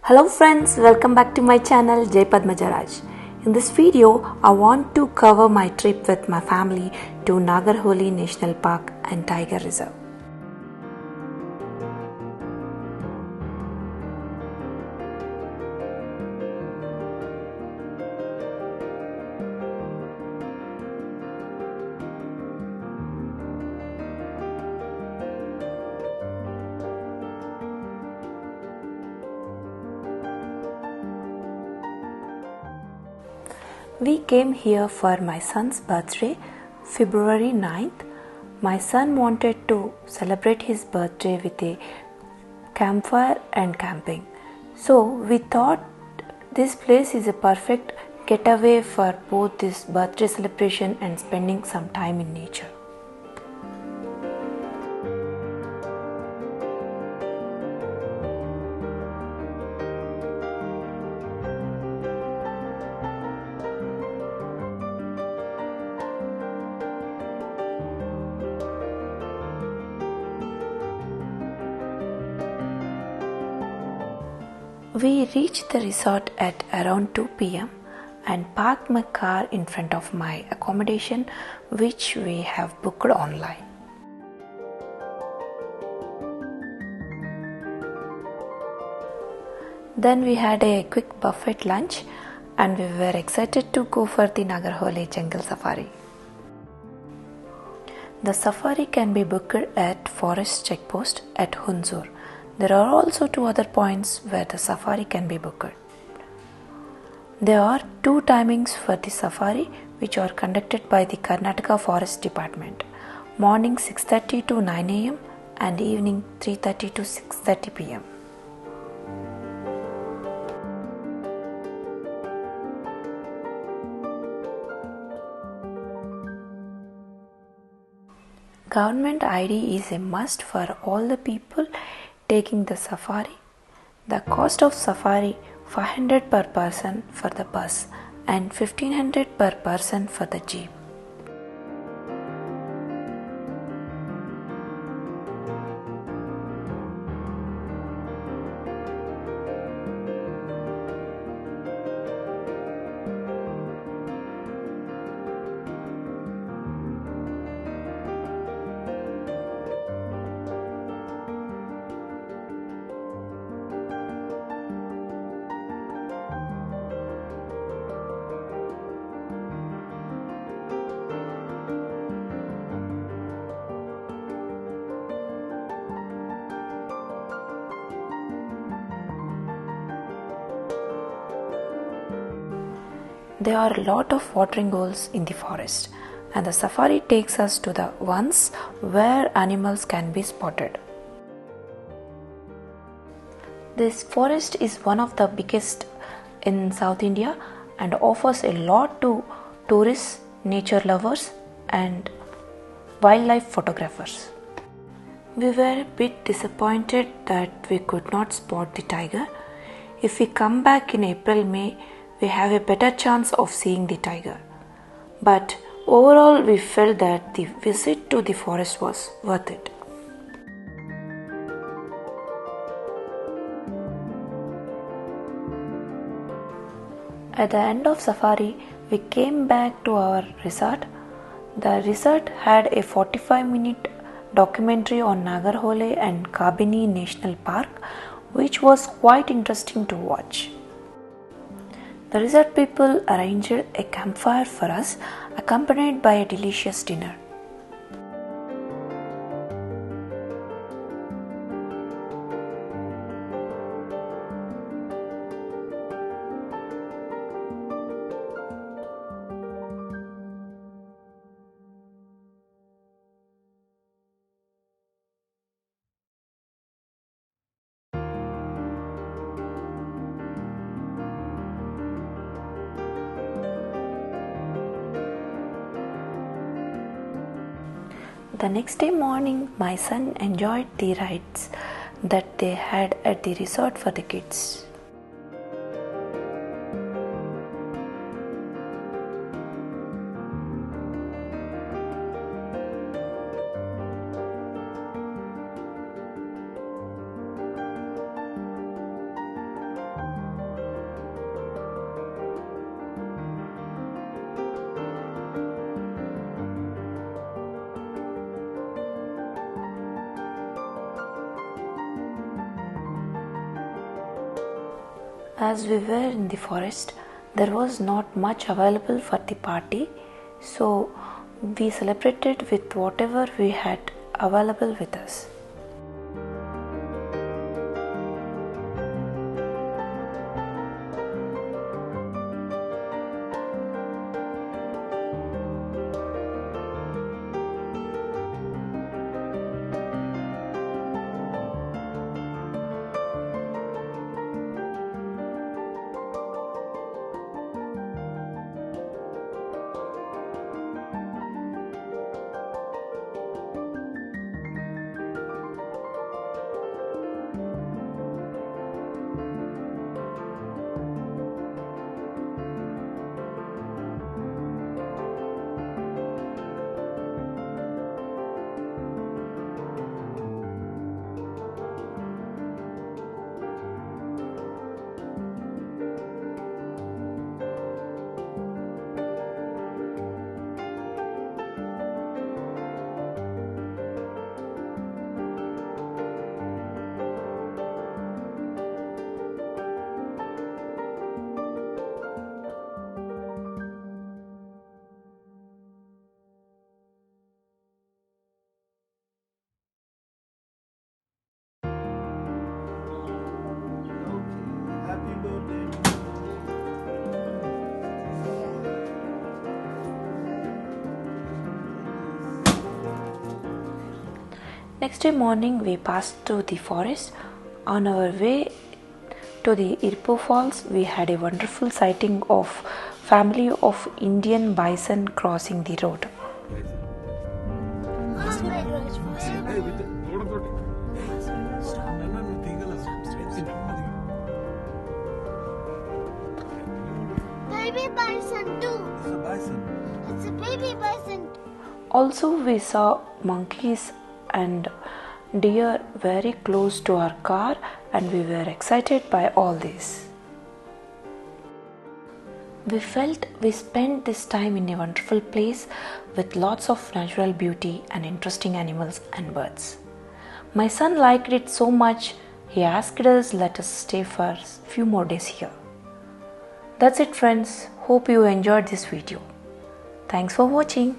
Hello friends, welcome back to my channel Jai Padmajaraj. In this video, I want to cover my trip with my family to Nagarhole National Park and Tiger Reserve. We came here for my son's birthday, February 9th. My son wanted to celebrate his birthday with a campfire and camping. So we thought this place is a perfect getaway for both this birthday celebration and spending some time in nature. We reached the resort at around 2 p.m. and parked my car in front of my accommodation, which we have booked online. Then we had a quick buffet lunch and we were excited to go for the Nagarhole jungle safari. The safari can be booked at Forest Checkpost at Hunsur. There are also two other points where the safari can be booked. There are two timings for the safari which are conducted by the Karnataka Forest Department. Morning 6:30 to 9 am and evening 3:30 to 6:30 pm. Government ID is a must for all the people taking the safari. The cost of safari 500 per person for the bus and 1500 per person for the jeep. There are a lot of watering holes in the forest, and the safari takes us to the ones where animals can be spotted. This forest is one of the biggest in South India and offers a lot to tourists, nature lovers, and wildlife photographers. We were a bit disappointed that we could not spot the tiger. If we come back in April-May, we have a better chance of seeing the tiger. But overall, we felt that the visit to the forest was worth it. At the end of safari, we came back to our resort. The resort had a 45-minute documentary on Nagarhole and Kabini National Park, which was quite interesting to watch. The resort people arranged a campfire for us, accompanied by a delicious dinner. The next day morning, my son enjoyed the rides that they had at the resort for the kids. As we were in the forest, there was not much available for the party, so we celebrated with whatever we had available with us. Happy birthday to Next day morning, we passed through the forest. On our way to the Irpo Falls, we had a wonderful sighting of family of Indian bison crossing the road. Baby bison too. It's a bison. It's a baby bison. Also, we saw monkeys and deer very close to our car, and we were excited by all this. We felt we spent this time in a wonderful place with lots of natural beauty and interesting animals and birds. My son liked it so much, he asked us let us stay for a few more days here. That's it, friends. Hope you enjoyed this video. Thanks for watching.